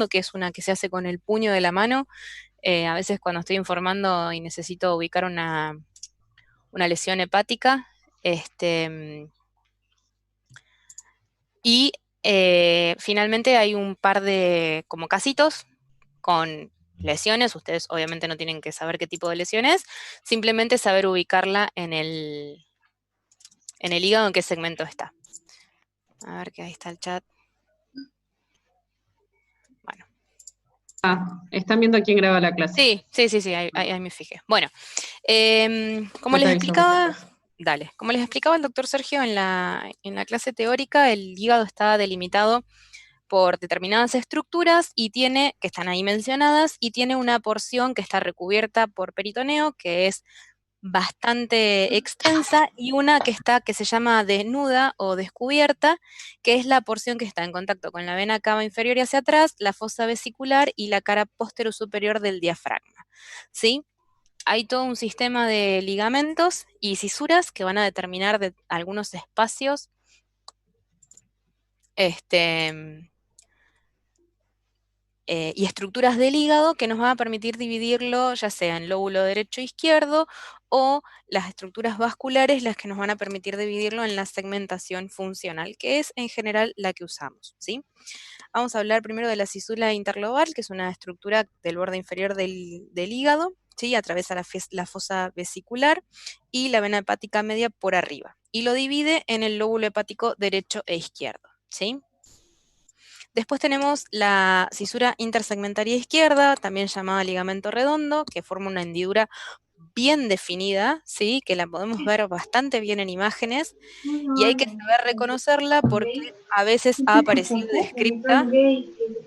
que es una que se hace con el puño de la mano. A veces cuando estoy informando y necesito ubicar una lesión hepática, y finalmente hay un par de como casitos con lesiones. Ustedes obviamente no tienen que saber qué tipo de lesión es, simplemente saber ubicarla en el hígado, en qué segmento está. A ver que ahí está el chat. Bueno. Están viendo quién graba la clase. Sí, ahí me fijé. Bueno, como Yo te les aviso. explicaba, dale, como les explicaba el doctor Sergio en la clase teórica, el hígado está delimitado por determinadas estructuras y que están ahí mencionadas, y tiene una porción que está recubierta por peritoneo, que es bastante extensa, y una que se llama desnuda o descubierta, que es la porción que está en contacto con la vena cava inferior y hacia atrás, la fosa vesicular y la cara posterior-superior del diafragma, ¿sí? Hay todo un sistema de ligamentos y cisuras que van a determinar algunos espacios, este, y estructuras del hígado que nos van a permitir dividirlo, ya sea en lóbulo derecho e izquierdo, o las estructuras vasculares las que nos van a permitir dividirlo en la segmentación funcional, que es en general la que usamos, ¿sí? Vamos a hablar primero de la cisura interlobal, que es una estructura del borde inferior del hígado, ¿sí? Atraviesa la fosa vesicular y la vena hepática media por arriba, y lo divide en el lóbulo hepático derecho e izquierdo, ¿sí? Después tenemos la cisura intersegmentaria izquierda, también llamada ligamento redondo, que forma una hendidura bien definida, ¿sí? Que la podemos ver bastante bien en imágenes, y hay que saber reconocerla porque a veces ha aparecido descripta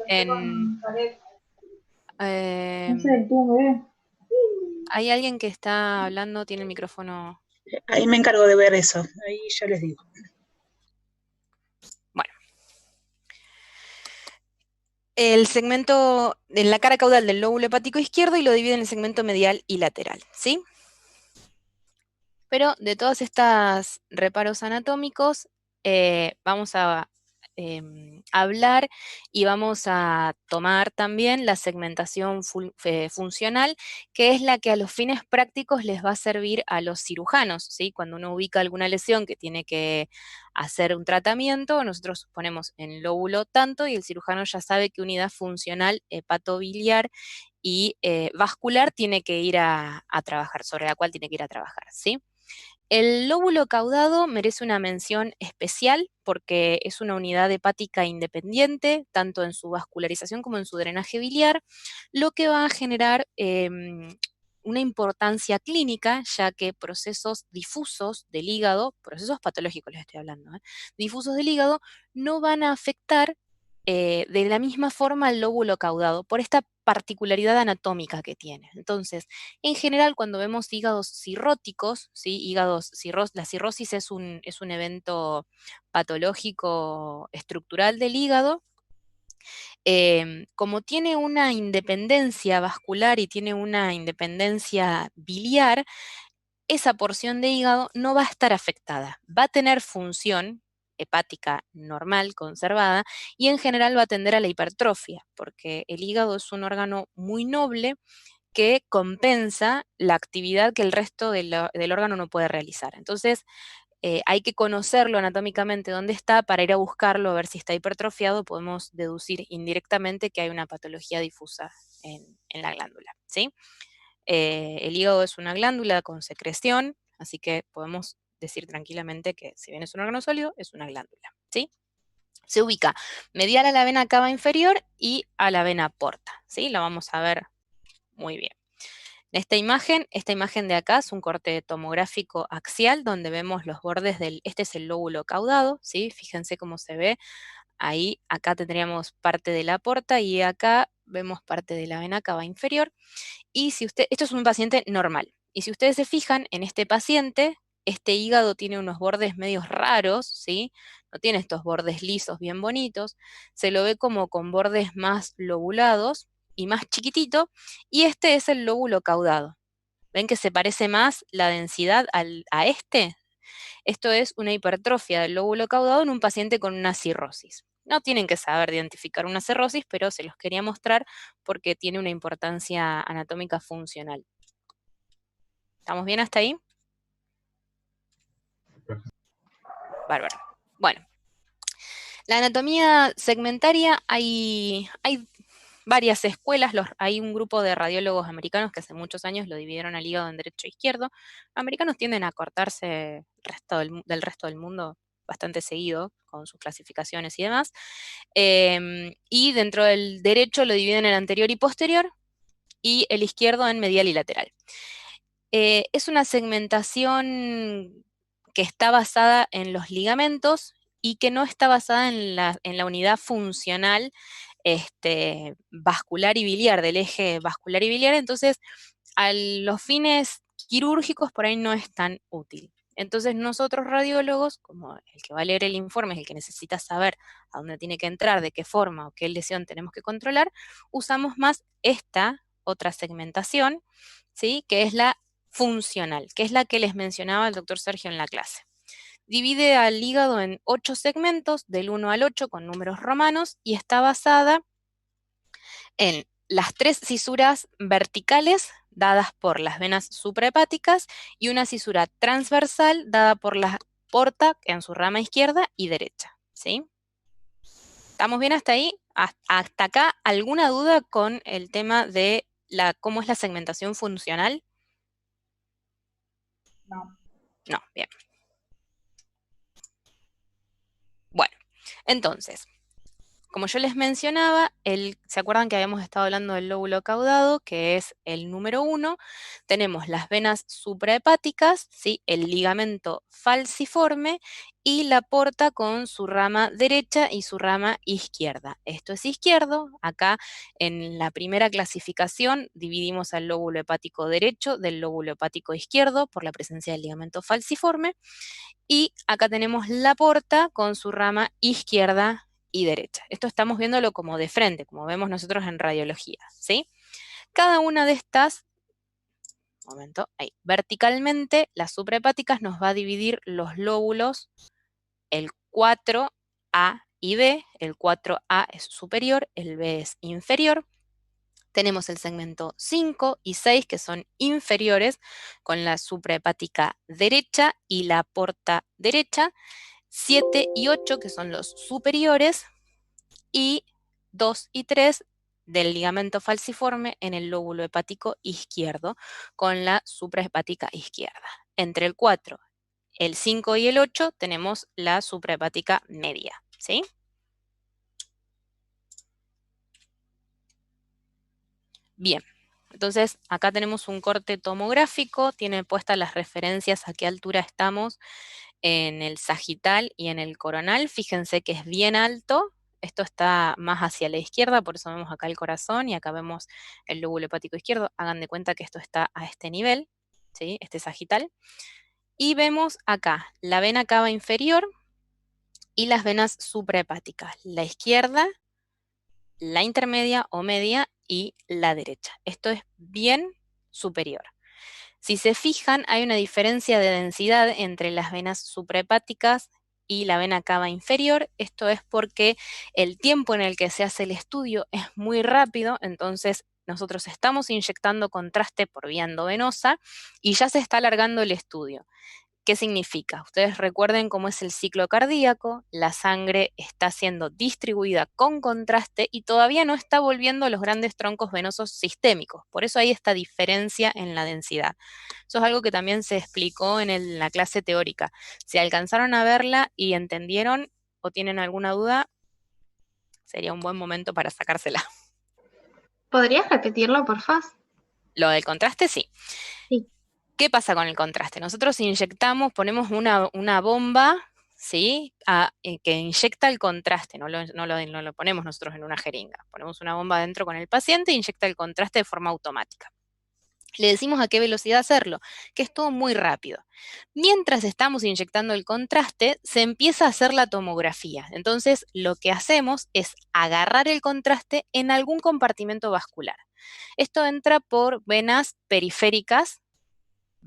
en... No sé, em, tú, hay alguien que está hablando, tiene el micrófono... Ahí me encargo de ver eso, ahí ya les digo. Bueno. El segmento, en la cara caudal del lóbulo hepático izquierdo, y lo divide en el segmento medial y lateral, ¿sí? Pero de todos estos reparos anatómicos, vamos a hablar y vamos a tomar también la segmentación funcional, que es la que a los fines prácticos les va a servir a los cirujanos, ¿sí? Cuando uno ubica alguna lesión que tiene que hacer un tratamiento, nosotros ponemos en lóbulo tanto, y el cirujano ya sabe qué unidad funcional hepatobiliar y vascular tiene que ir a trabajar, sobre la cual tiene que ir a trabajar, ¿sí? El lóbulo caudado merece una mención especial porque es una unidad hepática independiente, tanto en su vascularización como en su drenaje biliar, lo que va a generar una importancia clínica, ya que procesos difusos del hígado, procesos patológicos les estoy hablando, difusos del hígado, no van a afectar de la misma forma al lóbulo caudado, por esta particularidad anatómica que tiene. Entonces, en general, cuando vemos hígados cirróticos, ¿sí? La cirrosis es un evento patológico estructural del hígado. Como tiene una independencia vascular y tiene una independencia biliar, esa porción de hígado no va a estar afectada. Va a tener función hepática normal, conservada, y en general va a tender a la hipertrofia, porque el hígado es un órgano muy noble que compensa la actividad que el resto del órgano no puede realizar. Entonces, hay que conocerlo anatómicamente dónde está para ir a buscarlo, a ver si está hipertrofiado. Podemos deducir indirectamente que hay una patología difusa en la glándula, ¿sí? El hígado es una glándula con secreción, así que podemos decir tranquilamente que si bien es un órgano sólido, es una glándula, ¿sí? Se ubica medial a la vena cava inferior y a la vena porta, ¿sí? La vamos a ver muy bien. Esta imagen de acá es un corte tomográfico axial donde vemos los bordes este es el lóbulo caudado, ¿sí? Fíjense cómo se ve. Ahí, acá tendríamos parte de la porta y acá vemos parte de la vena cava inferior. Y esto es un paciente normal. Y si ustedes se fijan en este paciente, este hígado tiene unos bordes medios raros, ¿sí? No tiene estos bordes lisos bien bonitos. Se lo ve como con bordes más lobulados y más chiquitito. Y este es el lóbulo caudado. ¿Ven que se parece más la densidad a este? Esto es una hipertrofia del lóbulo caudado en un paciente con una cirrosis. No tienen que saber identificar una cirrosis, pero se los quería mostrar porque tiene una importancia anatómica funcional. ¿Estamos bien hasta ahí? Bárbaro. Bueno, la anatomía segmentaria hay varias escuelas, hay un grupo de radiólogos americanos que hace muchos años lo dividieron al hígado en derecho e izquierdo. Los americanos tienden a cortarse del resto del mundo bastante seguido con sus clasificaciones y demás. Y dentro del derecho lo dividen en anterior y posterior, y el izquierdo en medial y lateral. Es una segmentación que está basada en los ligamentos y que no está basada en la unidad funcional vascular y biliar, del eje vascular y biliar. Entonces, a los fines quirúrgicos por ahí no es tan útil. Entonces nosotros radiólogos, como el que va a leer el informe es el que necesita saber a dónde tiene que entrar, de qué forma o qué lesión tenemos que controlar, usamos más esta otra segmentación, ¿sí? Que es la funcional, que es la que les mencionaba el doctor Sergio en la clase. Divide al hígado en 8 segmentos, del 1 al 8, con números romanos, y está basada en las 3 cisuras verticales dadas por las venas suprahepáticas y una cisura transversal dada por la porta en su rama izquierda y derecha, ¿sí? ¿Estamos bien hasta ahí? Hasta acá, ¿alguna duda con el tema de cómo es la segmentación funcional? No. No, bien. Bueno, entonces, como yo les mencionaba, ¿se acuerdan que habíamos estado hablando del lóbulo caudado, que es el número 1? Tenemos las venas suprahepáticas, ¿sí? El ligamento falciforme y la porta con su rama derecha y su rama izquierda. Esto es izquierdo. Acá en la primera clasificación dividimos al lóbulo hepático derecho del lóbulo hepático izquierdo por la presencia del ligamento falciforme. Y acá tenemos la porta con su rama izquierda y derecha. Esto estamos viéndolo como de frente, como vemos nosotros en radiología, ¿sí? Cada una de estas, verticalmente, las suprahepáticas nos va a dividir los lóbulos, el 4A y B. El 4A es superior, el B es inferior. Tenemos el segmento 5 y 6, que son inferiores, con la suprahepática derecha y la porta derecha. 7 y 8, que son los superiores, y 2 y 3 del ligamento falciforme en el lóbulo hepático izquierdo, con la suprahepática izquierda. Entre el 4, el 5 y el 8 tenemos la suprahepática media, ¿sí? Bien, entonces acá tenemos un corte tomográfico, tiene puestas las referencias a qué altura estamos en el sagital y en el coronal. Fíjense que es bien alto. Esto está más hacia la izquierda, por eso vemos acá el corazón y acá vemos el lóbulo hepático izquierdo. Hagan de cuenta que esto está a este nivel, ¿sí? Este sagital. Y vemos acá la vena cava inferior y las venas suprahepáticas, la izquierda, la intermedia o media y la derecha. Esto es bien superior. Si se fijan, hay una diferencia de densidad entre las venas suprahepáticas y la vena cava inferior. Esto es porque el tiempo en el que se hace el estudio es muy rápido, entonces nosotros estamos inyectando contraste por vía endovenosa y ya se está alargando el estudio. ¿Qué significa? Ustedes recuerden cómo es el ciclo cardíaco, la sangre está siendo distribuida con contraste y todavía no está volviendo a los grandes troncos venosos sistémicos. Por eso hay esta diferencia en la densidad. Eso es algo que también se explicó en la clase teórica. Si alcanzaron a verla y entendieron o tienen alguna duda, sería un buen momento para sacársela. ¿Podrías repetirlo, por favor? Lo del contraste, sí. Sí. ¿Qué pasa con el contraste? Nosotros inyectamos, ponemos una bomba, ¿sí? Que inyecta el contraste, no lo ponemos nosotros en una jeringa. Ponemos una bomba adentro con el paciente e inyecta el contraste de forma automática. Le decimos a qué velocidad hacerlo, que es todo muy rápido. Mientras estamos inyectando el contraste, se empieza a hacer la tomografía. Entonces, lo que hacemos es agarrar el contraste en algún compartimento vascular. Esto entra por venas periféricas,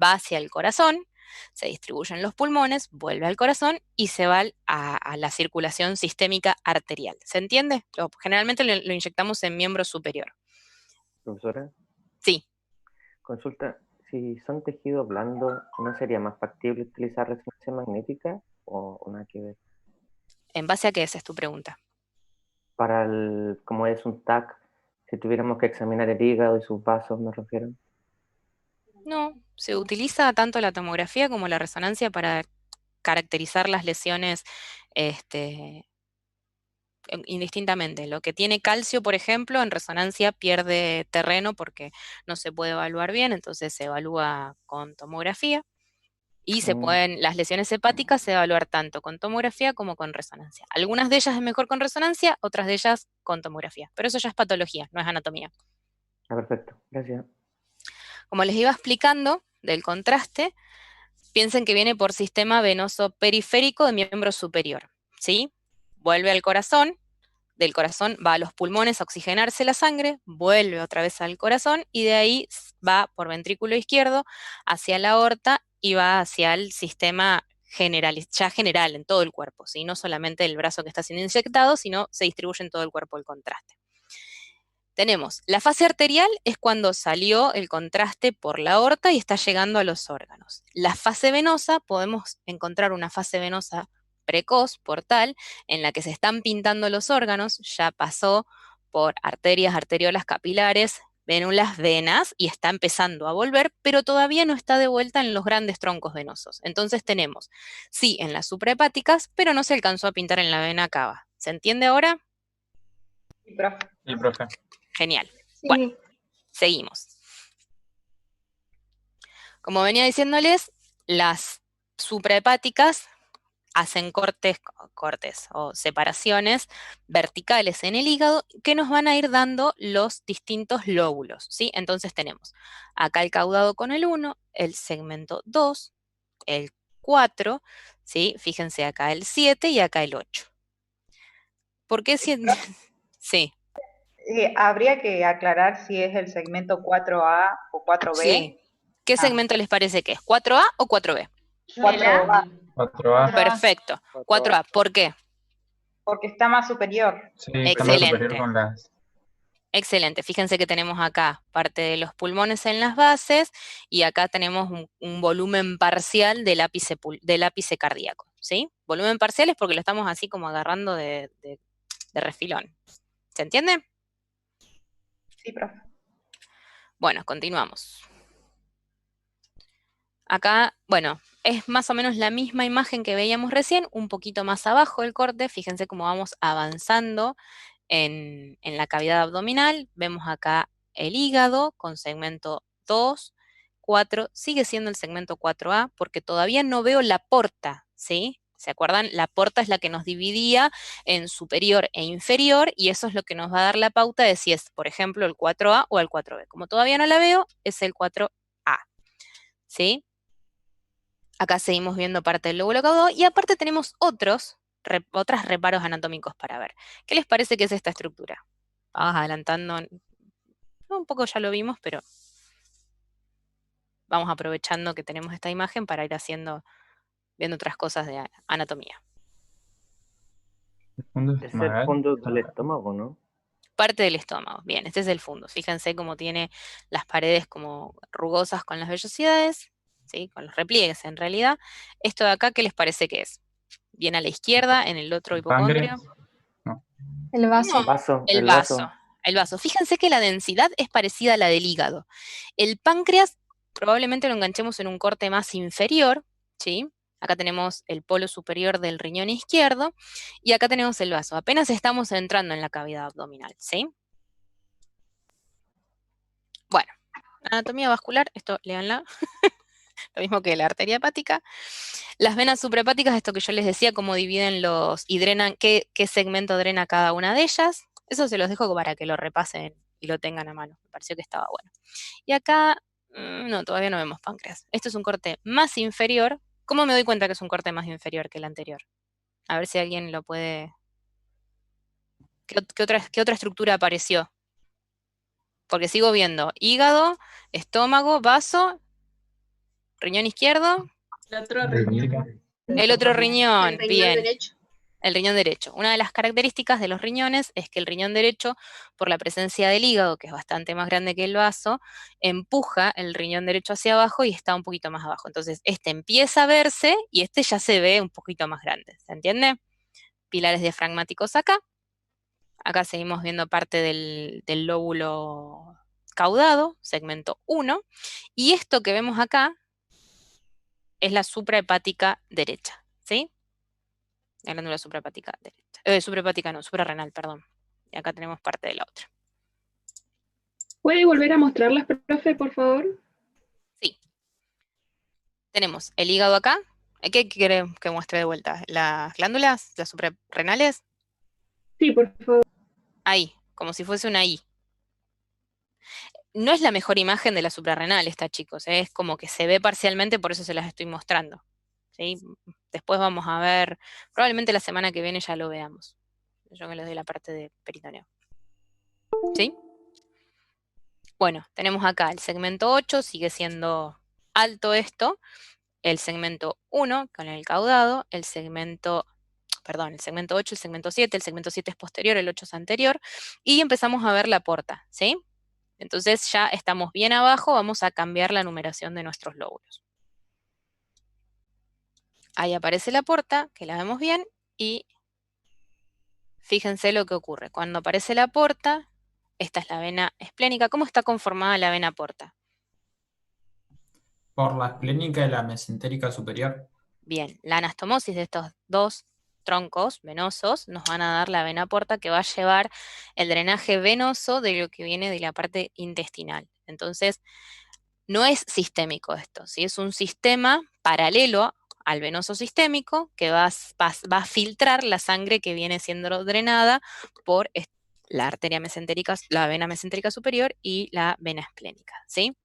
va hacia el corazón, se distribuye en los pulmones, vuelve al corazón y se va a la circulación sistémica arterial. ¿Se entiende? Generalmente lo inyectamos en miembro superior. Profesora, Sí. consulta, si son tejidos blandos, ¿no sería más factible utilizar resonancia magnética o nada que ver? ¿En base a qué esa es tu pregunta? Para como es un TAC, si tuviéramos que examinar el hígado y sus vasos, me refiero. No, se utiliza tanto la tomografía como la resonancia para caracterizar las lesiones indistintamente. Lo que tiene calcio, por ejemplo, en resonancia pierde terreno porque no se puede evaluar bien, entonces se evalúa con tomografía. Y las lesiones hepáticas se evaluar tanto con tomografía como con resonancia. Algunas de ellas es mejor con resonancia, otras de ellas con tomografía. Pero eso ya es patología, no es anatomía. Ah, perfecto, gracias. Como les iba explicando del contraste, piensen que viene por sistema venoso periférico de miembro superior, ¿sí? Vuelve al corazón, del corazón va a los pulmones a oxigenarse la sangre, vuelve otra vez al corazón y de ahí va por ventrículo izquierdo hacia la aorta y va hacia el sistema general en todo el cuerpo, ¿sí? No solamente el brazo que está siendo inyectado, sino se distribuye en todo el cuerpo el contraste. Tenemos, la fase arterial es cuando salió el contraste por la aorta y está llegando a los órganos. La fase venosa, podemos encontrar una fase venosa precoz, portal, en la que se están pintando los órganos, ya pasó por arterias, arteriolas, capilares, vénulas, venas, y está empezando a volver, pero todavía no está de vuelta en los grandes troncos venosos. Entonces tenemos, sí, en las suprahepáticas, pero no se alcanzó a pintar en la vena cava. ¿Se entiende ahora? Sí, profe. Sí, profe. Genial. Sí. Bueno, seguimos. Como venía diciéndoles, las suprahepáticas hacen cortes o separaciones verticales en el hígado que nos van a ir dando los distintos lóbulos, ¿sí? Entonces tenemos acá el caudado con el 1, el segmento 2, el 4, ¿sí? Fíjense acá el 7 y acá el 8. ¿Por qué? Sí. Habría que aclarar si es el segmento 4A o 4B. Sí. ¿Qué segmento les parece que es? ¿4A o 4B? 4A. 4A. Perfecto. 4A. ¿Por qué? Porque está más superior. Sí, está más Excelente. superior con las... Excelente. Fíjense que tenemos acá parte de los pulmones en las bases y acá tenemos un volumen parcial del ápice cardíaco, ¿sí? Volumen parcial es porque lo estamos así como agarrando de refilón. ¿Se entiende? Sí, profe. Bueno, continuamos. Acá, bueno, es más o menos la misma imagen que veíamos recién, un poquito más abajo del corte. Fíjense cómo vamos avanzando en la cavidad abdominal. Vemos acá el hígado con segmento 2, 4, sigue siendo el segmento 4A porque todavía no veo la porta, ¿sí? ¿Se acuerdan? La porta es la que nos dividía en superior e inferior y eso es lo que nos va a dar la pauta de si es, por ejemplo, el 4A o el 4B. Como todavía no la veo, es el 4A, ¿sí? Acá seguimos viendo parte del lóbulo caudado y aparte tenemos otros reparos anatómicos para ver. ¿Qué les parece que es esta estructura? Vamos adelantando, un poco ya lo vimos, pero vamos aprovechando que tenemos esta imagen para ir viendo otras cosas de anatomía. El fondo Es el fondo del estómago, ¿no? Parte del estómago. Bien, este es el fondo. Fíjense cómo tiene las paredes como rugosas con las vellosidades, ¿sí? Con los repliegues en realidad. Esto de acá, ¿qué les parece que es? Bien a la izquierda, en el otro hipocondrio. No. El vaso. No, Vaso, el vaso. El vaso. Fíjense que la densidad es parecida a la del hígado. El páncreas probablemente lo enganchemos en un corte más inferior, ¿sí? Acá tenemos el polo superior del riñón izquierdo y acá tenemos el vaso. Apenas estamos entrando en la cavidad abdominal, ¿sí? Bueno, anatomía vascular, esto léanla. Lo mismo que la arteria hepática. Las venas suprahepáticas, esto que yo les decía, cómo dividen y drenan, qué segmento drena cada una de ellas. Eso se los dejo para que lo repasen y lo tengan a mano. Me pareció que estaba bueno. Y acá, no, todavía no vemos páncreas. Esto es un corte más inferior. ¿Cómo me doy cuenta que es un corte más inferior que el anterior? A ver si alguien lo puede... ¿Qué otra estructura apareció? Porque sigo viendo hígado, estómago, vaso, riñón izquierdo. El otro Hepática. El otro riñón, El riñón bien. derecho. El riñón derecho. Una de las características de los riñones es que el riñón derecho, por la presencia del hígado, que es bastante más grande que el vaso, empuja el riñón derecho hacia abajo y está un poquito más abajo. Entonces, este empieza a verse y este ya se ve un poquito más grande. ¿Se entiende? Pilares diafragmáticos acá. Acá seguimos viendo parte del lóbulo caudado, segmento 1. Y esto que vemos acá es la suprahepática derecha, ¿sí? La glándula suprahepática derecha. Suprahepática no, suprarrenal, perdón. Y acá tenemos parte de la otra. ¿Puede volver a mostrarlas, profe, por favor? Sí. Tenemos el hígado acá. ¿Qué quiere que muestre de vuelta? ¿Las glándulas? ¿Las suprarrenales? Sí, por favor. Ahí, como si fuese una I. No es la mejor imagen de la suprarrenal esta, chicos. Es como que se ve parcialmente, por eso se las estoy mostrando. ¿Sí? Después vamos a ver, probablemente la semana que viene ya lo veamos. Yo que les doy la parte de peritoneo. ¿Sí? Bueno, tenemos acá el segmento 8, sigue siendo alto esto. El segmento 1 con el caudado, el segmento 8, el segmento 7, el segmento 7 es posterior, el 8 es anterior, y empezamos a ver la porta, ¿sí? Entonces ya estamos bien abajo, vamos a cambiar la numeración de nuestros lóbulos. Ahí aparece la porta, que la vemos bien, y fíjense lo que ocurre. Cuando aparece la porta, esta es la vena esplénica. ¿Cómo está conformada la vena porta? Por la esplénica y la mesentérica superior. Bien, la anastomosis de estos dos troncos venosos nos van a dar la vena porta que va a llevar el drenaje venoso de lo que viene de la parte intestinal. Entonces, no es sistémico esto, ¿sí? Es un sistema paralelo al venoso sistémico que va a filtrar la sangre que viene siendo drenada por la arteria mesentérica, la vena mesentérica superior y la vena esplénica, ¿sí?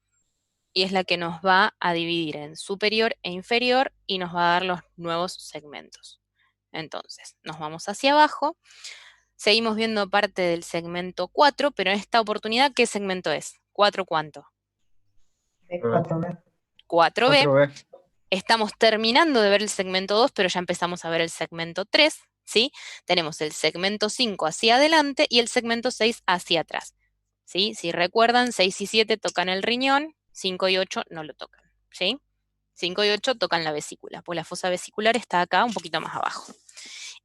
Y es la que nos va a dividir en superior e inferior y nos va a dar los nuevos segmentos. Entonces, nos vamos hacia abajo, seguimos viendo parte del segmento 4, pero en esta oportunidad, ¿qué segmento es? ¿4 cuánto? 4B. 4B. 4B. Estamos terminando de ver el segmento 2, pero ya empezamos a ver el segmento 3, ¿sí? Tenemos el segmento 5 hacia adelante y el segmento 6 hacia atrás, ¿sí? Si recuerdan, 6 y 7 tocan el riñón, 5 y 8 no lo tocan, ¿sí? 5 y 8 tocan la vesícula, pues la fosa vesicular está acá un poquito más abajo.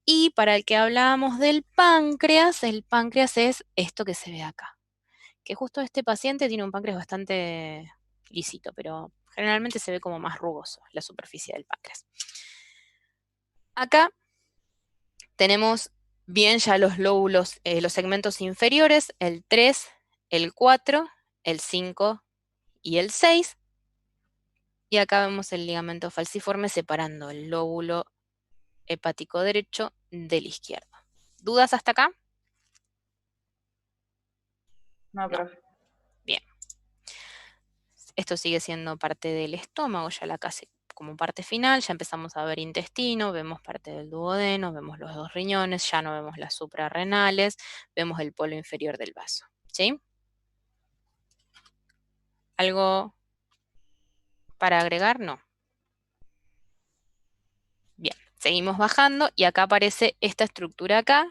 Y para el que hablábamos del páncreas, el páncreas es esto que se ve acá. Que justo este paciente tiene un páncreas bastante lisito, pero generalmente se ve como más rugoso la superficie del páncreas. Acá tenemos bien ya los lóbulos, los segmentos inferiores, el 3, el 4, el 5 y el 6. Y acá vemos el ligamento falciforme separando el lóbulo hepático derecho del izquierdo. ¿Dudas hasta acá? No, profe. Bien. Esto sigue siendo parte del estómago, ya la casi como parte final, ya empezamos a ver intestino, vemos parte del duodeno, vemos los dos riñones, ya no vemos las suprarrenales, vemos el polo inferior del vaso, ¿sí? ¿Algo para agregar? No. Bien, seguimos bajando y acá aparece esta estructura acá,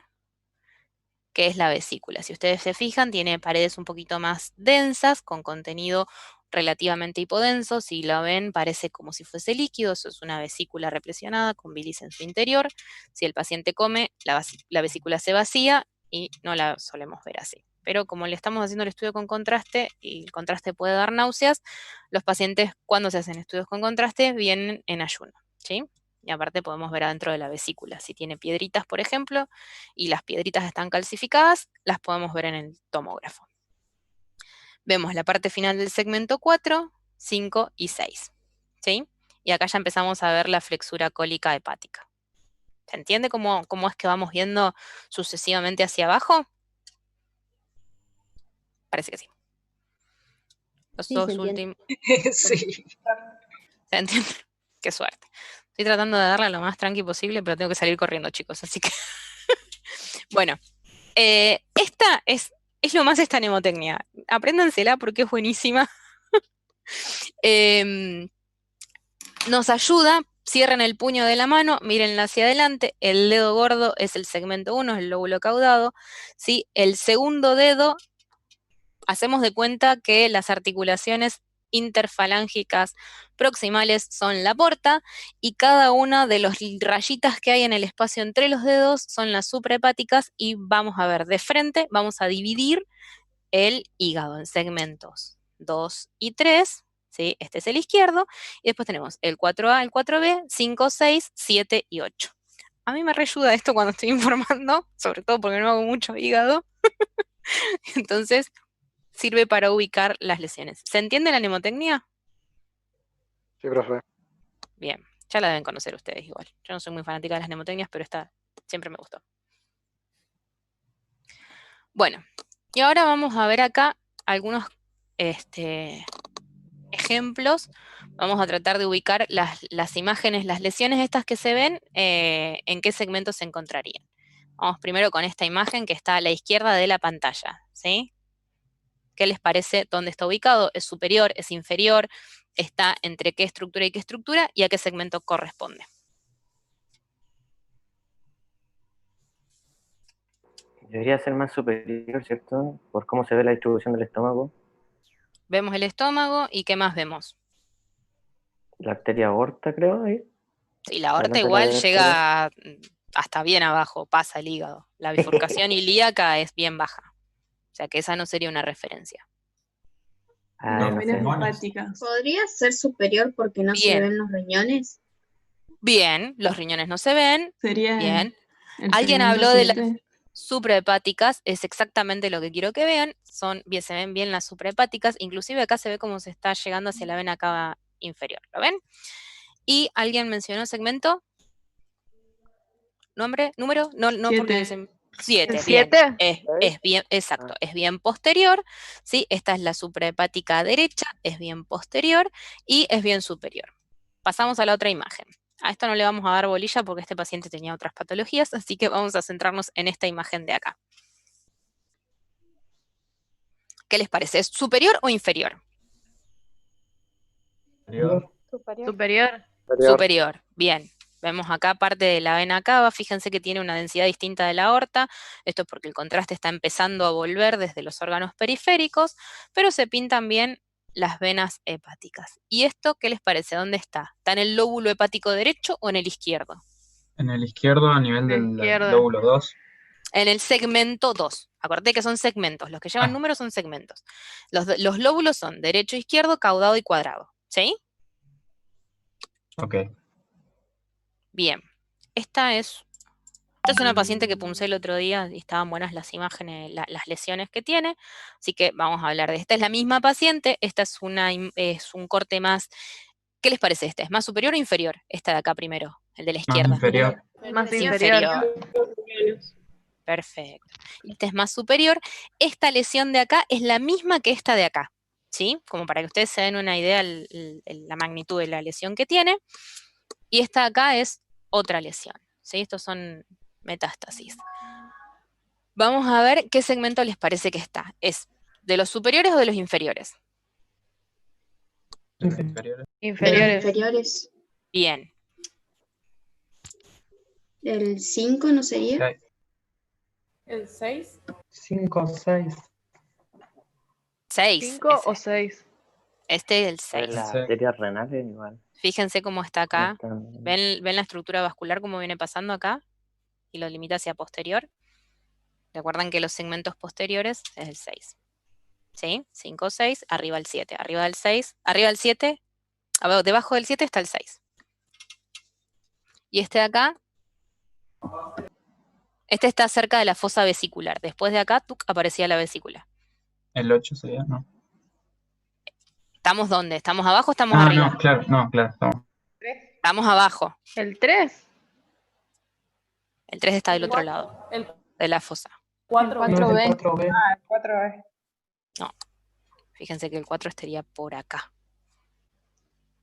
que es la vesícula. Si ustedes se fijan, tiene paredes un poquito más densas, con contenido relativamente hipodenso. Si lo ven, parece como si fuese líquido. Eso es una vesícula represionada con bilis en su interior. Si el paciente come, la vesícula se vacía y no la solemos ver así. Pero como le estamos haciendo el estudio con contraste y el contraste puede dar náuseas, los pacientes cuando se hacen estudios con contraste vienen en ayuno, ¿sí? Y aparte podemos ver adentro de la vesícula. Si tiene piedritas, por ejemplo, y las piedritas están calcificadas, las podemos ver en el tomógrafo. Vemos la parte final del segmento 4, 5 y 6. ¿Sí? Y acá ya empezamos a ver la flexura cólica hepática. ¿Se entiende cómo es que vamos viendo sucesivamente hacia abajo? Parece que sí. Los Sí, dos se entiende. últimos. Sí. ¿Se entiende? Qué suerte. Estoy tratando de darla lo más tranqui posible, pero tengo que salir corriendo, chicos, así que... Bueno, esta es lo más esta mnemotecnia. Apréndansela porque es buenísima. nos ayuda, cierren el puño de la mano, mírenla hacia adelante, el dedo gordo es el segmento 1, es el lóbulo caudado, ¿sí? El segundo dedo, hacemos de cuenta que las articulaciones interfalángicas proximales son la porta, y cada una de las rayitas que hay en el espacio entre los dedos son las suprahepáticas, y vamos a ver de frente, vamos a dividir el hígado en segmentos 2 y 3, ¿sí? Este es el izquierdo, y después tenemos el 4A, el 4B, 5, 6, 7 y 8. A mí me reayuda esto cuando estoy informando, sobre todo porque no hago mucho hígado, entonces sirve para ubicar las lesiones. ¿Se entiende la mnemotecnia? Sí, profe. Bien, ya la deben conocer ustedes igual. Yo no soy muy fanática de las mnemotecnias, pero esta siempre me gustó. Bueno, y ahora vamos a ver acá algunos ejemplos. Vamos a tratar de ubicar las imágenes, las lesiones estas que se ven, en qué segmentos se encontrarían. Vamos primero con esta imagen que está a la izquierda de la pantalla, ¿sí? ¿Qué les parece dónde está ubicado? ¿Es superior? ¿Es inferior? ¿Está entre qué estructura y qué estructura? ¿Y a qué segmento corresponde? Debería ser más superior, ¿cierto? Por cómo se ve la distribución del estómago. Vemos el estómago, ¿y qué más vemos? La arteria aorta, creo, ahí. Sí, la aorta Adelante igual la llega hasta bien abajo, pasa el hígado. La bifurcación ilíaca es bien baja. O sea que esa no sería una referencia. Ah, Los no sé. Venas pulmones. hepáticas. ¿Podría ser superior porque no se Bien. ven los riñones? Bien, los riñones no se ven. Sería Bien. el Alguien segmento habló de las 7. suprahepáticas, es exactamente lo que quiero que vean. Se ven bien las suprahepáticas, inclusive acá se ve cómo se está llegando hacia la vena cava inferior. ¿Lo ven? Y alguien mencionó segmento. ¿Nombre? ¿Número? No, no porque Siete. se... 7, ¿El bien. 7? Es bien, exacto, es bien posterior, ¿sí? Esta es la suprahepática derecha, es bien posterior y es bien superior. Pasamos a la otra imagen. A esto no le vamos a dar bolilla porque este paciente tenía otras patologías, así que vamos a centrarnos en esta imagen de acá. ¿Qué les parece? ¿Es superior o inferior? Superior. Superior. Superior, bien. Vemos acá parte de la vena cava, fíjense que tiene una densidad distinta de la aorta, esto es porque el contraste está empezando a volver desde los órganos periféricos, pero se pintan bien las venas hepáticas. ¿Y esto qué les parece? ¿Dónde está? ¿Está en el lóbulo hepático derecho o en el izquierdo? En el izquierdo, a nivel del Izquierda. lóbulo 2. En el segmento 2. Acordate que son segmentos, los que llevan Ah. números son segmentos. Los lóbulos son derecho, izquierdo, caudado y cuadrado, ¿sí? Ok. Bien, esta es una paciente que punché el otro día y estaban buenas las imágenes, las lesiones que tiene, así que vamos a hablar de esta. Es la misma paciente, esta es un corte más. ¿Qué les parece este? ¿Es más superior o inferior? Esta de acá primero, el de la Más izquierda. inferior. Más Inferior. inferior. Perfecto. Este es más superior. Esta lesión de acá es la misma que esta de acá, ¿sí? Como para que ustedes se den una idea la magnitud de la lesión que tiene. Y esta de acá es otra lesión, ¿sí? Estos son metástasis. Vamos a ver qué segmento les parece que está. ¿Es de los superiores o de los inferiores? Inferior. De los Inferiores. inferiores. Bien. ¿El 5 no sería? ¿El 6? 5, 6. 6. 5 o 6. Este es el A ver, 6. las Sí. arterias renales igual. Fíjense cómo está acá. ¿Cómo están? ¿Ven la estructura vascular cómo viene pasando acá? Y lo limita hacia posterior. Recuerdan que los segmentos posteriores es el 6. ¿Sí? 5, 6, arriba el 7. Arriba del 6, arriba del 7, debajo del 7 está el 6. Y este de acá, este está cerca de la fosa vesicular. Después de acá, tuc, aparecía la vesícula. El 8 sería, ¿no? ¿Estamos dónde? ¿Estamos abajo o estamos Ah, arriba? no, claro, no, claro. Estamos. Estamos abajo. El 3. El 3 está del otro lado, El de la fosa. 4. El 4B. 4B. Ah, el 4B. No. Fíjense que el 4 estaría por acá.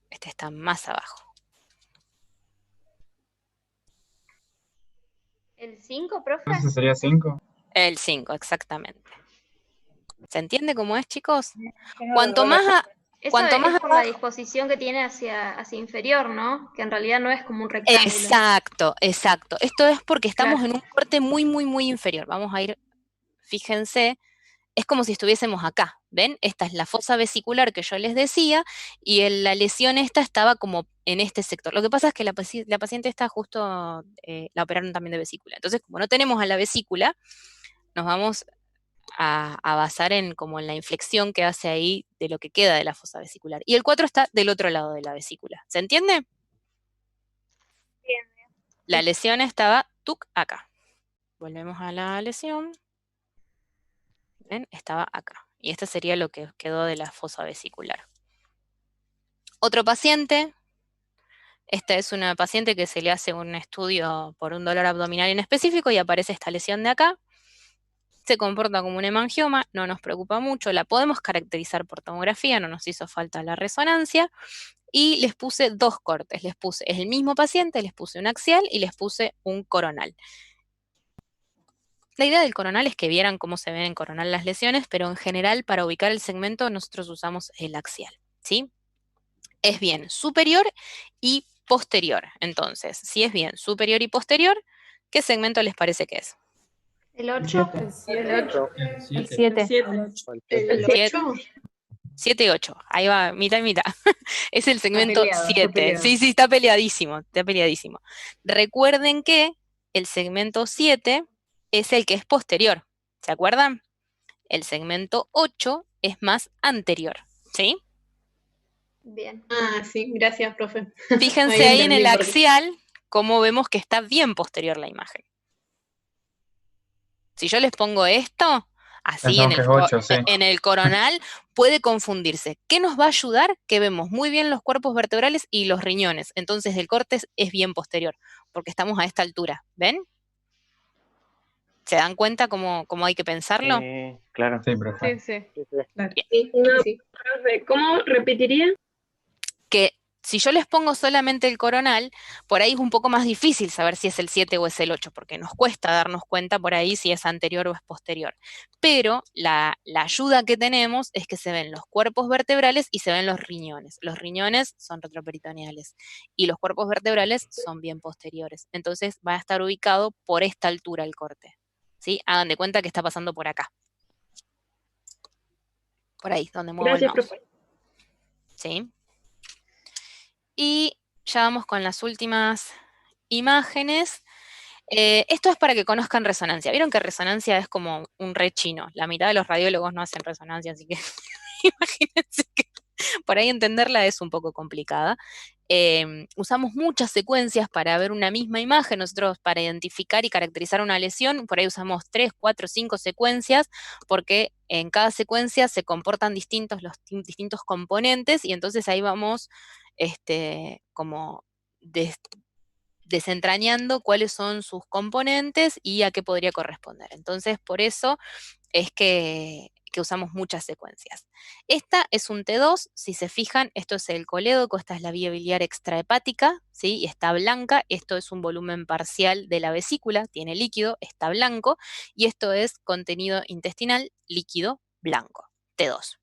Este está más abajo. ¿El 5, profe? Entonces sería 5. El 5, exactamente. ¿Se entiende cómo es, chicos? Yo no Cuanto lo logro. Eso Cuanto es más por la abajo, disposición que tiene hacia inferior, ¿no? Que en realidad no es como un rectángulo. exacto, exacto. Esto es porque estamos Claro. en un corte muy, muy, muy inferior. Vamos a ir, fíjense, es como si estuviésemos acá, ¿ven? Esta es la fosa vesicular que yo les decía, y la lesión esta estaba como en este sector. Lo que pasa es que la paciente está justo, la operaron también de vesícula. Entonces, como no tenemos a la vesícula, nos vamos a basar en como en la inflexión que hace ahí de lo que queda de la fosa vesicular. Y el 4 está del otro lado de la vesícula. ¿Se entiende? Bien. La lesión estaba acá. Volvemos a la lesión. ¿Ven? Estaba acá. Y este sería lo que quedó de la fosa vesicular. Otro paciente. Esta es una paciente que se le hace un estudio por un dolor abdominal en específico y aparece esta lesión de acá. Se comporta como un hemangioma, no nos preocupa mucho, la podemos caracterizar por tomografía, no nos hizo falta la resonancia. Y les puse 2 cortes, es el mismo paciente, les puse un axial y les puse un coronal. La idea del coronal es que vieran cómo se ven en coronal las lesiones, pero en general para ubicar el segmento nosotros usamos el axial, ¿sí? Es bien superior y posterior. Entonces, si es bien superior y posterior, ¿qué segmento les parece que es? ¿El 8? El 7. El 7. ¿El 8? 7 y 8, ahí va, mitad y mitad. Es el segmento peleado, está 7. peleado. Sí, sí, está peleadísimo, está peleadísimo. Recuerden que el segmento 7 es el que es posterior, ¿se acuerdan? El segmento 8 es más anterior, ¿sí? Bien. Ah, sí, gracias, profe. Fíjense ahí en el axial cómo vemos que está bien posterior la imagen. Si yo les pongo esto, así Pensamos que es 8, sí. en el coronal, puede confundirse. ¿Qué nos va a ayudar? Que vemos muy bien los cuerpos vertebrales y los riñones. Entonces el corte es bien posterior, porque estamos a esta altura. ¿Ven? ¿Se dan cuenta cómo hay que pensarlo? Sí, claro. Sí, profe. Sí, sí. Claro. Bien. Sí, sí. Profe, ¿cómo repetiría? Que si yo les pongo solamente el coronal, por ahí es un poco más difícil saber si es el 7 o es el 8, porque nos cuesta darnos cuenta por ahí si es anterior o es posterior. Pero la ayuda que tenemos es que se ven los cuerpos vertebrales y se ven los riñones. Los riñones son retroperitoneales y los cuerpos vertebrales son bien posteriores. Entonces va a estar ubicado por esta altura el corte, ¿sí? Hagan de cuenta que está pasando por acá. Por ahí, donde muevo el Gracias, mouse. profe. ¿Sí? Y ya vamos con las últimas imágenes. Esto es para que conozcan resonancia. Vieron que resonancia es como un re chino. La mitad de los radiólogos no hacen resonancia, así que imagínense que por ahí entenderla es un poco complicada. Usamos muchas secuencias para ver una misma imagen. Nosotros para identificar y caracterizar una lesión, por ahí usamos 3, 4, 5 secuencias, porque en cada secuencia se comportan distintos los distintos componentes y entonces ahí vamos como desentrañando cuáles son sus componentes y a qué podría corresponder. Entonces, por eso es que usamos muchas secuencias. Esta es un T2, si se fijan, esto es el colédoco, esta es la vía biliar extrahepática, ¿sí? Y está blanca, esto es un volumen parcial de la vesícula, tiene líquido, está blanco, y esto es contenido intestinal, líquido, blanco, T2.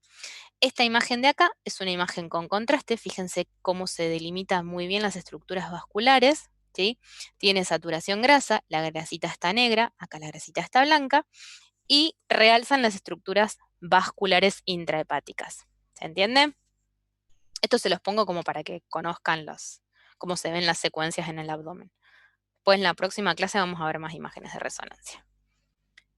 Esta imagen de acá es una imagen con contraste, fíjense cómo se delimitan muy bien las estructuras vasculares, ¿sí? Tiene saturación grasa, la grasita está negra, acá la grasita está blanca, y realzan las estructuras vasculares intrahepáticas. ¿Se entiende? Esto se los pongo como para que conozcan cómo se ven las secuencias en el abdomen. Pues en la próxima clase vamos a ver más imágenes de resonancia.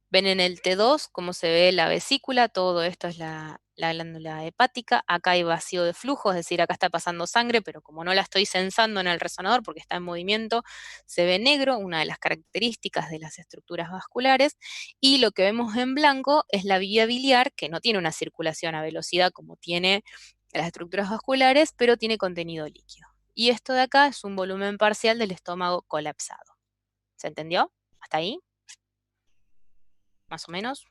Ven en el T2 cómo se ve la vesícula, todo esto es la glándula hepática, acá hay vacío de flujo, es decir, acá está pasando sangre, pero como no la estoy censando en el resonador porque está en movimiento, se ve negro, una de las características de las estructuras vasculares, y lo que vemos en blanco es la vía biliar, que no tiene una circulación a velocidad como tiene las estructuras vasculares, pero tiene contenido líquido. Y esto de acá es un volumen parcial del estómago colapsado. ¿Se entendió? ¿Hasta ahí? ¿Más o menos?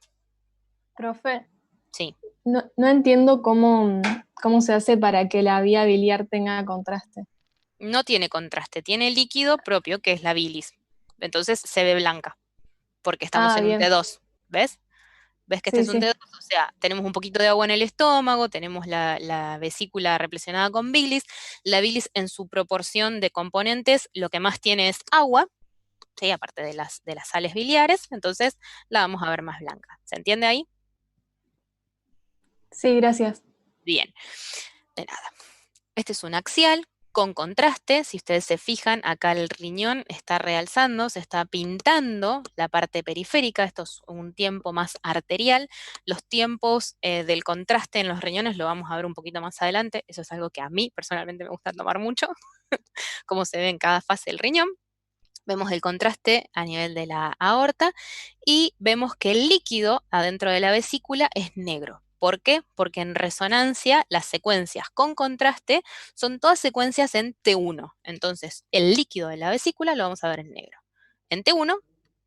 Profe, Sí. no entiendo cómo se hace para que la vía biliar tenga contraste. No tiene contraste, tiene líquido propio, que es la bilis. Entonces se ve blanca, porque estamos en un bien. T2, ¿ves? ¿Ves que este es un Sí. T2? O sea, tenemos un poquito de agua en el estómago, tenemos la vesícula representada con bilis. La bilis en su proporción de componentes, lo que más tiene es agua, ¿sí? Aparte de las sales biliares, entonces la vamos a ver más blanca. ¿Se entiende ahí? Sí, gracias. Bien, de nada. Este es un axial con contraste. Si ustedes se fijan, acá el riñón está realzando, se está pintando la parte periférica. Esto es un tiempo más arterial. Los tiempos del contraste en los riñones lo vamos a ver un poquito más adelante. Eso es algo que a mí personalmente me gusta tomar mucho, cómo se ve en cada fase el riñón. Vemos el contraste a nivel de la aorta y vemos que el líquido adentro de la vesícula es negro. ¿Por qué? Porque en resonancia las secuencias con contraste son todas secuencias en T1. Entonces, el líquido de la vesícula lo vamos a ver en negro. En T1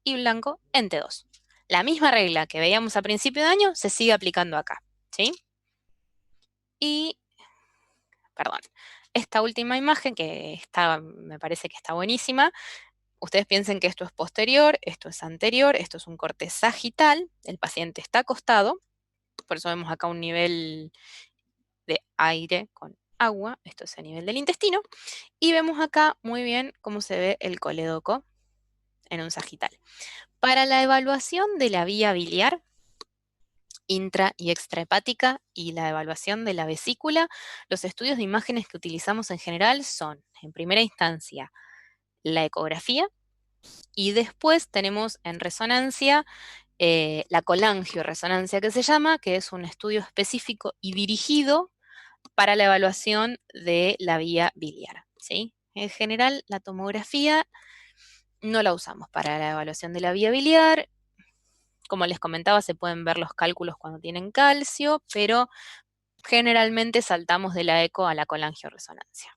y blanco en T2. La misma regla que veíamos a principio de año se sigue aplicando acá, ¿sí? Y, perdón, esta última imagen que me parece que está buenísima. Ustedes piensen que esto es posterior, esto es anterior, esto es un corte sagital, el paciente está acostado, por eso vemos acá un nivel de aire con agua, esto es a nivel del intestino, y vemos acá muy bien cómo se ve el colédoco en un sagital. Para la evaluación de la vía biliar, intra y extrahepática, y la evaluación de la vesícula, los estudios de imágenes que utilizamos en general son, en primera instancia, la ecografía, y después tenemos en resonancia la colangioresonancia que se llama, que es un estudio específico y dirigido para la evaluación de la vía biliar, ¿sí? En general, la tomografía no la usamos para la evaluación de la vía biliar. Como les comentaba, se pueden ver los cálculos cuando tienen calcio, pero generalmente saltamos de la eco a la colangioresonancia.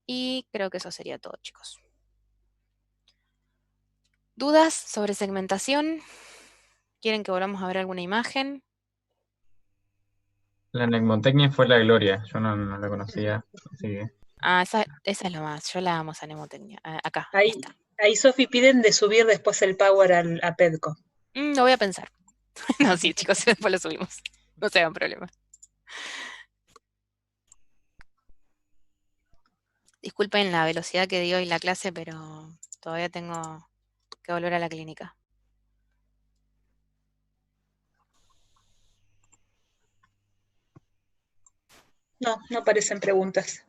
Y creo que eso sería todo, chicos. ¿Dudas sobre segmentación? ¿Quieren que volvamos a ver alguna imagen? La mnemotecnia fue la gloria, yo no la conocía, así que... Ah, esa es lo más. Yo la amo, esa mnemotecnia. Acá, Ahí, está. ahí Sofi, piden de subir después el power a Pedco. Lo voy a pensar. No, sí, chicos, después lo subimos. No se hagan problema. Disculpen la velocidad que dio hoy la clase, pero todavía tengo que volver a la clínica. No, no aparecen preguntas.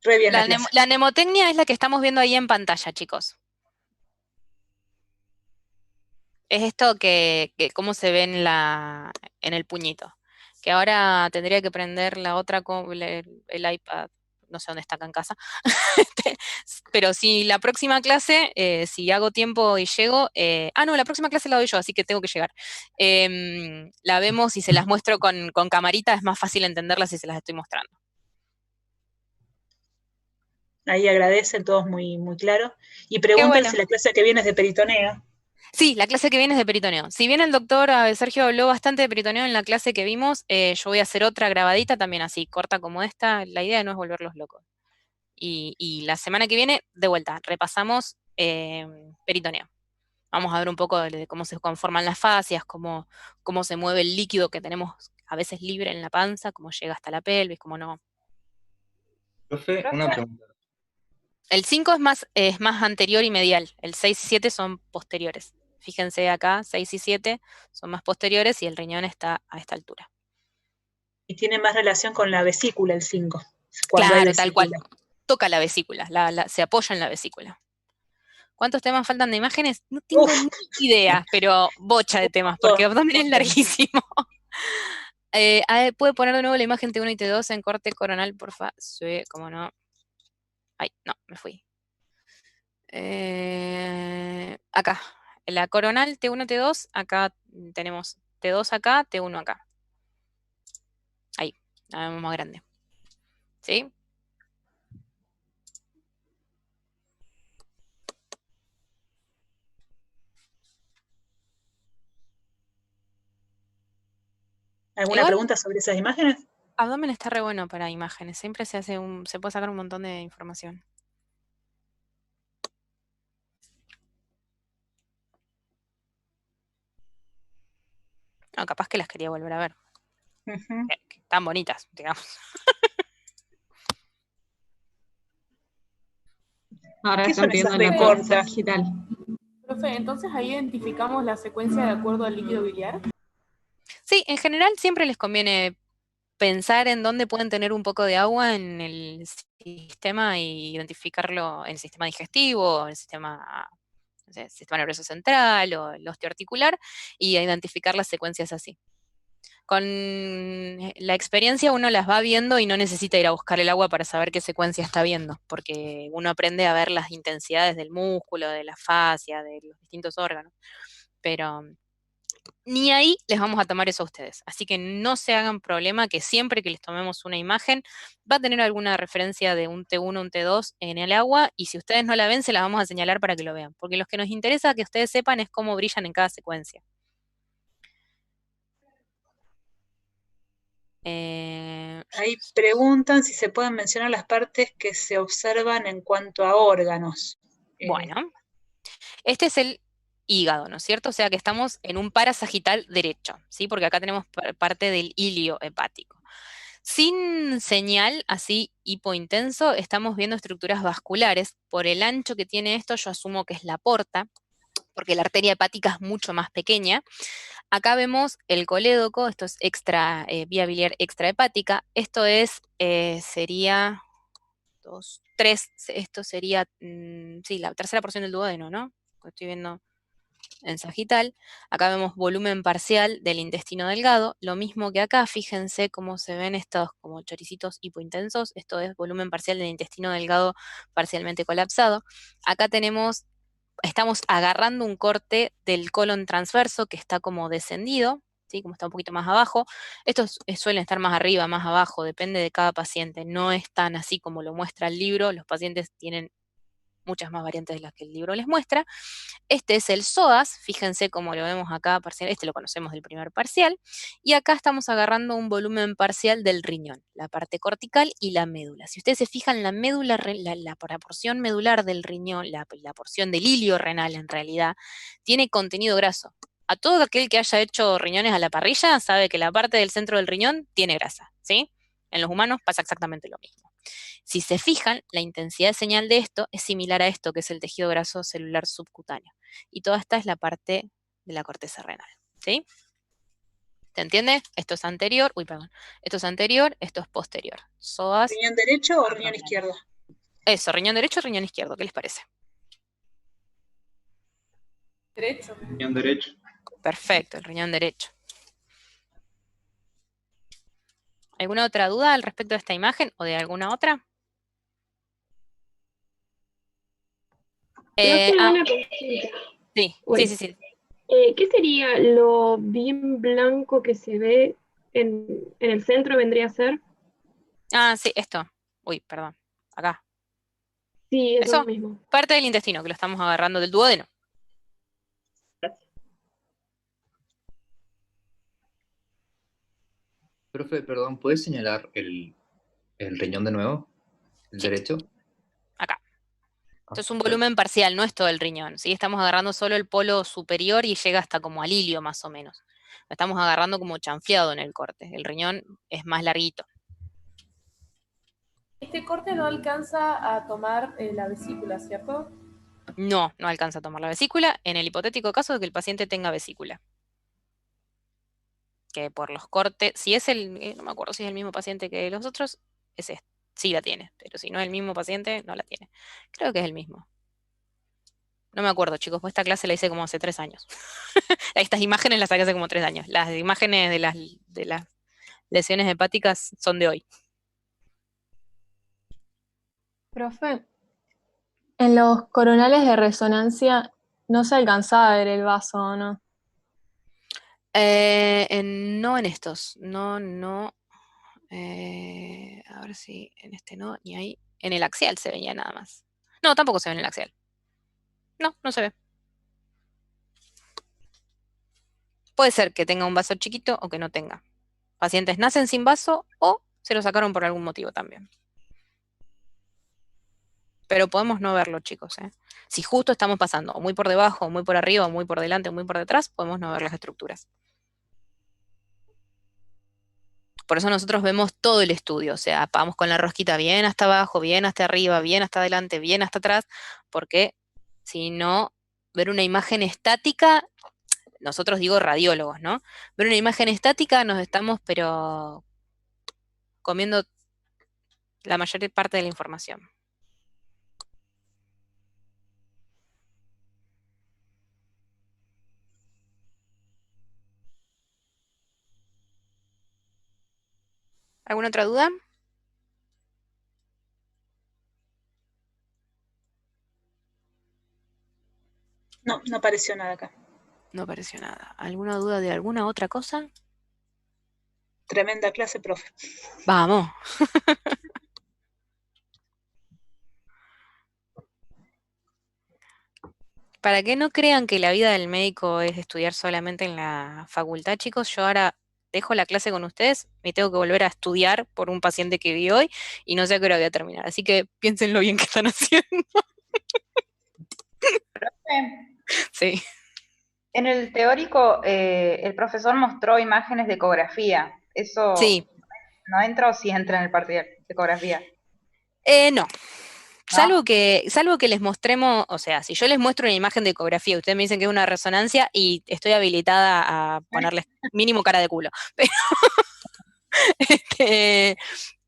Re bien la clase. La mnemotecnia es la que estamos viendo ahí en pantalla, chicos. Es esto que cómo se ve en el puñito. Que ahora tendría que prender la otra, el iPad, no sé dónde está acá en casa. Pero si la próxima clase, si hago tiempo y llego, no, la próxima clase la doy yo, así que tengo que llegar. La vemos y se las muestro con camarita, es más fácil entenderlas si se las estoy mostrando. Ahí agradecen, todos muy, muy claro. Y preguntan bueno. si la clase que viene es de peritoneo. Sí, la clase que viene es de peritoneo. Si bien el doctor Sergio habló bastante de peritoneo en la clase que vimos, yo voy a hacer otra grabadita también así, corta como esta. La idea no es volverlos locos. Y la semana que viene, de vuelta, repasamos peritoneo. Vamos a ver un poco de cómo se conforman las fascias, cómo se mueve el líquido que tenemos a veces libre en la panza, cómo llega hasta la pelvis, cómo no. Profe, una pregunta. El 5 es más anterior y medial, el 6 y 7 son posteriores. Fíjense acá, 6 y 7 son más posteriores y el riñón está a esta altura. Y tiene más relación con la vesícula, el 5. Claro, tal cual. Toca la vesícula, se apoya en la vesícula. ¿Cuántos temas faltan de imágenes? No tengo ni idea, pero bocha de temas, porque abdomen es larguísimo. ¿Puede poner de nuevo la imagen T1 y T2 en corte coronal, porfa? Sí, cómo no. Ay, no, me fui. Acá, la coronal T1, T2, acá tenemos T2 acá, T1 acá. Ahí, la vemos más grande. ¿Sí? ¿Alguna pregunta sobre esas imágenes? Abdomen está re bueno para imágenes, siempre se puede sacar un montón de información. No, capaz que las quería volver a ver. Ujú. Que están bonitas, digamos. Ahora ¿Qué son están esas pidiendo B la parte cortas? sagital. Profe, entonces ahí identificamos la secuencia de acuerdo al líquido biliar. Sí, en general siempre les conviene pensar en dónde pueden tener un poco de agua en el sistema y identificarlo en el sistema digestivo, en el sistema, no sé, sistema nervioso central o el osteoarticular, y identificar las secuencias así. Con la experiencia uno las va viendo y no necesita ir a buscar el agua para saber qué secuencia está viendo, porque uno aprende a ver las intensidades del músculo, de la fascia, de los distintos órganos. Pero ni ahí les vamos a tomar eso a ustedes. Así que no se hagan problema que siempre que les tomemos una imagen va a tener alguna referencia de un T1, un T2 en el agua, y si ustedes no la ven, se la vamos a señalar para que lo vean. Porque lo que nos interesa que ustedes sepan es cómo brillan en cada secuencia. Ahí preguntan si se pueden mencionar las partes que se observan en cuanto a órganos. Bueno, este es el hígado, ¿no es cierto? O sea que estamos en un parasagital derecho, ¿sí? Porque acá tenemos parte del hilio hepático. Sin señal, así hipointenso, estamos viendo estructuras vasculares. Por el ancho que tiene esto, yo asumo que es la porta, porque la arteria hepática es mucho más pequeña. Acá vemos el colédoco, esto es vía biliar extrahepática. Esto es, sería 2, 3, esto sería, sí, la tercera porción del duodeno, ¿no? Estoy viendo en sagital. Acá vemos volumen parcial del intestino delgado, lo mismo que acá, fíjense cómo se ven estos como choricitos hipointensos, esto es volumen parcial del intestino delgado parcialmente colapsado. Acá estamos agarrando un corte del colon transverso que está como descendido, ¿sí? Como está un poquito más abajo. Estos suelen estar más arriba, más abajo, depende de cada paciente, no es tan así como lo muestra el libro, los pacientes tienen muchas más variantes de las que el libro les muestra. Este es el psoas, fíjense cómo lo vemos acá, parcial, este lo conocemos del primer parcial, y acá estamos agarrando un volumen parcial del riñón, la parte cortical y la médula. Si ustedes se fijan, la médula, la porción medular del riñón, la porción del hilio renal en realidad, tiene contenido graso. A todo aquel que haya hecho riñones a la parrilla sabe que la parte del centro del riñón tiene grasa, ¿sí? En los humanos pasa exactamente lo mismo. Si se fijan, la intensidad de señal de esto es similar a esto, que es el tejido graso celular subcutáneo. Y toda esta es la parte de la corteza renal, ¿sí? ¿Se entiende? Esto es anterior, esto es anterior, esto es posterior. Psoas. ¿Riñón derecho o riñón izquierdo? Eso, riñón derecho, riñón izquierdo, ¿qué les parece? Derecho. Riñón derecho. Perfecto, el riñón derecho. ¿Alguna otra duda al respecto de esta imagen o de alguna otra? Una consulta. Sí, Uy. sí. ¿Qué sería lo bien blanco que se ve en el centro vendría a ser? Ah, sí, esto. Uy, perdón. Acá. Sí, eso Eso, mismo. parte del intestino, que lo estamos agarrando del duodeno. Profe, perdón, ¿puedes señalar el riñón de nuevo? ¿El Sí. derecho? Acá. Esto es un volumen parcial, no es todo el riñón, ¿sí? Estamos agarrando solo el polo superior y llega hasta como al hilio más o menos. Lo estamos agarrando como chanfleado en el corte. El riñón es más larguito. Este corte no alcanza a tomar la vesícula, ¿cierto? No alcanza a tomar la vesícula en el hipotético caso de que el paciente tenga vesícula. Que por los cortes, si es no me acuerdo si es el mismo paciente que los otros, sí la tiene, pero si no es el mismo paciente, no la tiene. Creo que es el mismo. No me acuerdo, chicos, pues esta clase la hice como hace 3 años. Estas imágenes las saqué hace como 3 años. Las imágenes de las lesiones hepáticas son de hoy. Profe, en los coronales de resonancia no se alcanzaba a ver el vaso, ¿no? No en estos, no. A ver si en este no, ni ahí. En el axial se veía nada más. No, tampoco se ve en el axial. No se ve. Puede ser que tenga un vaso chiquito o que no tenga. Pacientes nacen sin vaso o se lo sacaron por algún motivo también. Pero podemos no verlo, chicos, ¿eh? Si justo estamos pasando o muy por debajo, o muy por arriba, o muy por delante, o muy por detrás, podemos no ver las estructuras. Por eso nosotros vemos todo el estudio, o sea, vamos con la rosquita bien hasta abajo, bien hasta arriba, bien hasta adelante, bien hasta atrás, porque si no, ver una imagen estática, nosotros digo radiólogos, ¿no? Ver una imagen estática nos estamos, pero comiendo la mayor parte de la información. ¿Alguna otra duda? No, no apareció nada acá. No apareció nada. ¿Alguna duda de alguna otra cosa? Tremenda clase, profe. Vamos. Para que no crean que la vida del médico es estudiar solamente en la facultad, chicos, yo ahora dejo la clase con ustedes, me tengo que volver a estudiar por un paciente que vi hoy y no sé a qué hora voy a terminar. Así que piénsenlo bien que están haciendo. Sí. En el teórico, el profesor mostró imágenes de ecografía. ¿Eso Sí. no entra o sí entra en el parcial de ecografía? No. Salvo que les mostremos, o sea, si yo les muestro una imagen de ecografía, ustedes me dicen que es una resonancia y estoy habilitada a ponerles mínimo cara de culo.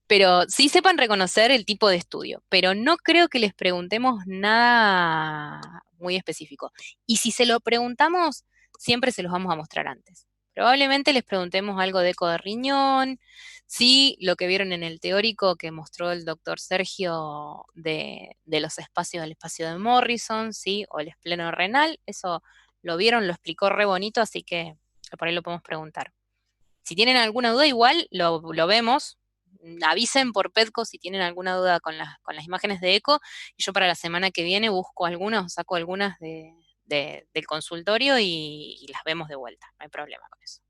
Pero sí sepan reconocer el tipo de estudio, pero no creo que les preguntemos nada muy específico. Y si se lo preguntamos, siempre se los vamos a mostrar antes. Probablemente les preguntemos algo de eco de riñón, sí, lo que vieron en el teórico que mostró el doctor Sergio de los espacios del espacio de Morrison, sí, o el espleno renal, eso lo vieron, lo explicó re bonito, así que por ahí lo podemos preguntar. Si tienen alguna duda, igual lo vemos. Avisen por Pedco si tienen alguna duda con las imágenes de eco, y yo para la semana que viene busco algunas, saco algunas del consultorio y las vemos de vuelta, no hay problema con eso.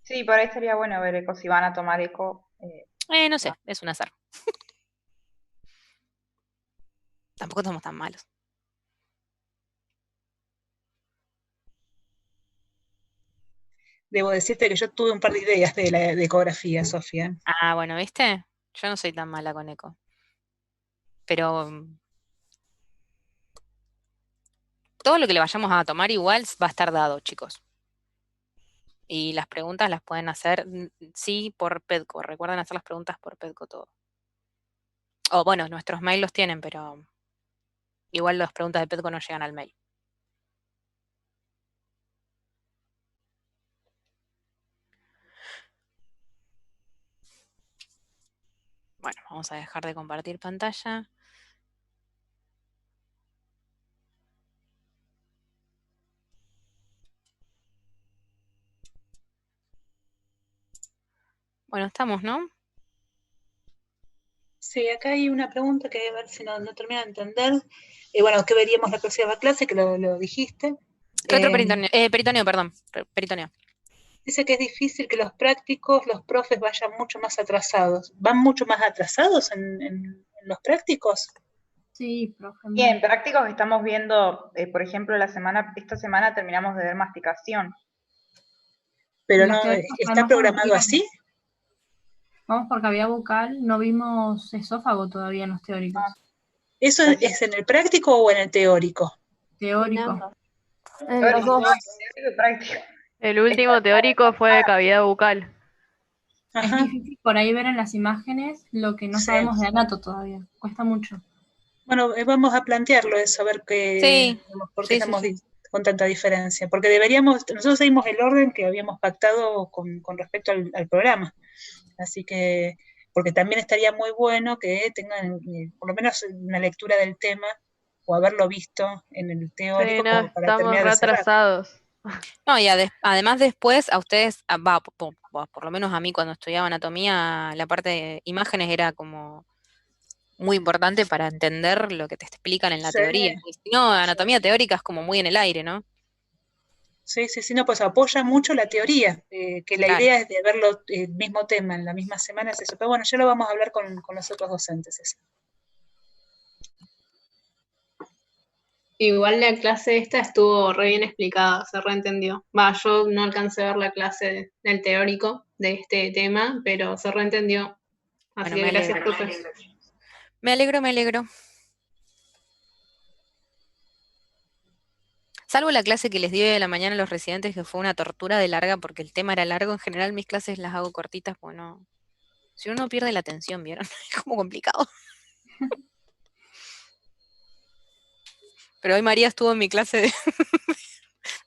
Sí, por ahí estaría bueno ver eco, si van a tomar eco. No sé, es un azar. Tampoco estamos tan malos. Debo decirte que yo tuve un par de ideas de ecografía, Sofía. Ah, bueno, ¿viste? Yo no soy tan mala con eco. Pero todo lo que le vayamos a tomar igual va a estar dado, chicos. Y las preguntas las pueden hacer, sí, por Pedco. Recuerden hacer las preguntas por Pedco todo. O bueno, nuestros mails los tienen, pero igual las preguntas de Pedco no llegan al mail. Bueno, vamos a dejar de compartir pantalla. Bueno, estamos, ¿no? Sí, acá hay una pregunta que a ver si no termino de entender. Bueno, ¿qué veríamos la próxima clase? Que lo dijiste. Retroperitoneo, peritoneo, perdón, peritoneo. Dice que es difícil que los prácticos, los profes vayan mucho más atrasados. ¿Van mucho más atrasados en los prácticos? Sí, profe. Bien, prácticos estamos viendo, por ejemplo, esta semana terminamos de ver masticación. Pero no, ¿está programado así? Vamos por cavidad bucal, no vimos esófago todavía en los teóricos. ¿Eso es en el práctico o en el teórico? Teórico. En los dos. El último teórico fue de cavidad bucal. Es difícil por ahí ver en las imágenes lo que no sabemos de anato todavía. Cuesta mucho. Bueno, vamos a plantearlo eso, a ver por qué estamos con tanta diferencia. Porque nosotros seguimos el orden que habíamos pactado con respecto al programa. Así que, porque también estaría muy bueno que tengan por lo menos una lectura del tema o haberlo visto en el teórico como para terminar de cerrar. Retrasados. No, y además después a ustedes, por lo menos a mí cuando estudiaba anatomía, la parte de imágenes era como muy importante para entender lo que te explican en la teoría. Y si no, anatomía teórica es como muy en el aire, ¿no? Sí, no, pues apoya mucho la teoría, que la idea es de verlo el mismo tema en la misma semana, es eso. Pero bueno, ya lo vamos a hablar con los otros docentes. Eso. Igual la clase esta estuvo re bien explicada, se reentendió. Yo no alcancé a ver la clase del teórico de este tema, pero se reentendió. Así Bueno, que me gracias, alegro. profe. Me alegro, me alegro. Salvo la clase que les di hoy de la mañana a los residentes, que fue una tortura de larga porque el tema era largo. En general mis clases las hago cortitas, pues no. Si uno pierde la atención, ¿vieron? Es como complicado. Pero hoy María estuvo en mi clase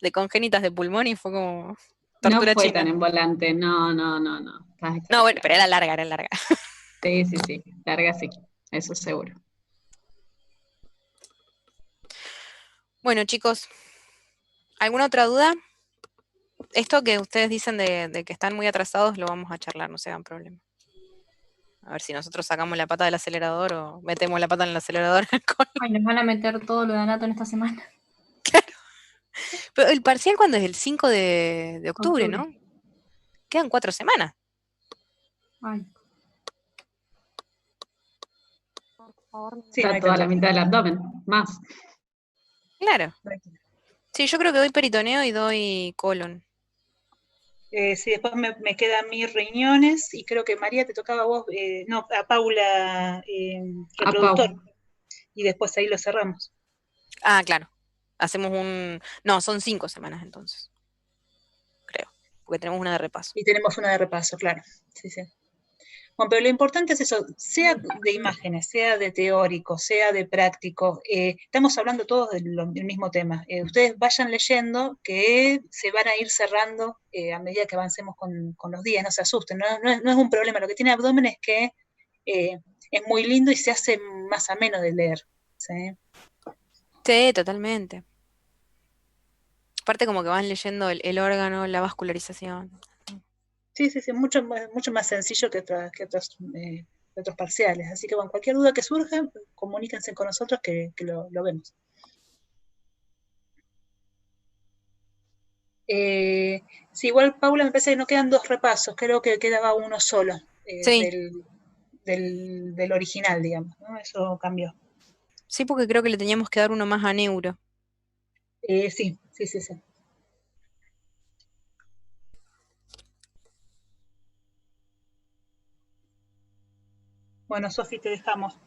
de congénitas de pulmón y fue como tortura No fue china. tan en volante, no. No, bueno, pero era larga, era larga. Sí, larga sí, eso seguro. Bueno, chicos, ¿alguna otra duda? Esto que ustedes dicen de que están muy atrasados lo vamos a charlar, no se hagan problema. A ver si nosotros sacamos la pata del acelerador o metemos la pata en el acelerador. Ay, nos van a meter todo lo de Anato en esta semana. Pero el parcial, ¿cuándo es? El 5 de octubre, ¿no? Quedan 4 semanas. Ay. Sí, está toda la mitad del abdomen, más. Claro. Sí, yo creo que doy peritoneo y doy colon. Sí, después me quedan mis riñones y creo que María te tocaba a vos, no, a Paula, reproductor. Y después ahí lo cerramos. Ah, claro. Hacemos No, son 5 semanas entonces. Creo. Porque tenemos una de repaso. Y tenemos una de repaso, claro. Sí. Bueno, pero lo importante es eso, sea de imágenes, sea de teórico, sea de práctico, estamos hablando todos del mismo tema. Ustedes vayan leyendo que se van a ir cerrando a medida que avancemos con los días, no se asusten, no es un problema. Lo que tiene abdomen es que es muy lindo y se hace más ameno de leer. Sí, totalmente. Aparte como que van leyendo el órgano, la vascularización. Sí, mucho más sencillo que otros parciales. Así que, bueno, cualquier duda que surja, comuníquense con nosotros que lo vemos. Sí, igual, Paula, me parece que no quedan 2 repasos, creo que quedaba uno solo del original, digamos, ¿no? Eso cambió. Sí, porque creo que le teníamos que dar uno más a neuro. Sí. Bueno, Sofi, te dejamos.